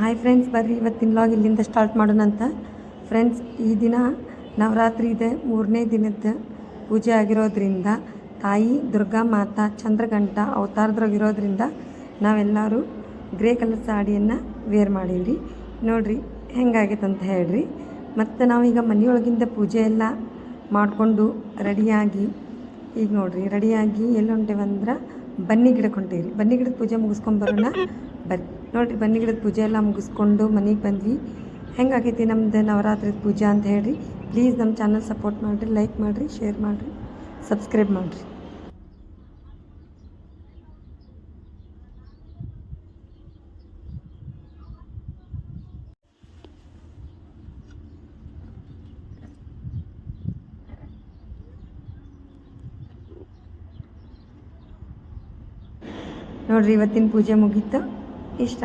Hi friends, ಬರ್ರಿ ಇವತ್ತಿನ log ಇಲ್ಲಿಂದ ಸ್ಟಾರ್ಟ್ ಮಾಡೋಣಂತ. ಫ್ರೆಂಡ್ಸ್, ಈ ದಿನ ನವರಾತ್ರಿ ಇದೆ, 3ನೇ ದಿನದ ಪೂಜೆ ಆಗಿರೋದ್ರಿಂದ ತಾಯಿ ದುರ್ಗಾ ಮಾತಾ ಚಂದ್ರಘಂಟ ಅವತಾರದ್ರಾಗಿರೋದ್ರಿಂದ ನಾವೆಲ್ಲರೂ ಗ್ರೇ ಕಲರ್ ಸಾಡಿಯನ್ನು ವೇರ್ ಮಾಡೀವ್ರಿ. ನೋಡಿರಿ ಹೆಂಗಾಗೈತೆ ಅಂತ ಹೇಳ್ರಿ. ಮತ್ತು ನಾವೀಗ ಮನೆಯೊಳಗಿಂದ ಪೂಜೆ ಎಲ್ಲ ಮಾಡಿಕೊಂಡು ರೆಡಿಯಾಗಿ ಈಗ ನೋಡಿರಿ ರೆಡಿಯಾಗಿ ಎಲ್ಲಿ ಹೊಂಟೇವಂದ್ರೆ ಬನ್ನಿ ಗಿಡಕ್ಕೆ ಹೊಂಟೇವ್ರಿ. ಬನ್ನಿ ಗಿಡದ ಪೂಜೆ ಮುಗಿಸ್ಕೊಂಬರೋಣ ಬರ್ರಿ. ನೋಡಿರಿ ಬನ್ನಿ ಗಿಡದ ಪೂಜೆ ಎಲ್ಲ ಮುಗಿಸ್ಕೊಂಡು ಮನೆಗೆ ಬಂದ್ವಿ. ಹೆಂಗಾಗೈತಿ ನಮ್ದು ನವರಾತ್ರಿ ಪೂಜೆ ಅಂತ ಹೇಳ್ರಿ. ಪ್ಲೀಸ್ ನಮ್ಮ ಚಾನಲ್ ಸಪೋರ್ಟ್ ಮಾಡಿರಿ, ಲೈಕ್ ಮಾಡಿರಿ, ಶೇರ್ ಮಾಡಿರಿ, ಸಬ್ಸ್ಕ್ರೈಬ್ ಮಾಡಿರಿ. ನೋಡಿರಿ ಇವತ್ತಿನ ಪೂಜೆ ಮುಗೀತು. ಇಷ್ಟ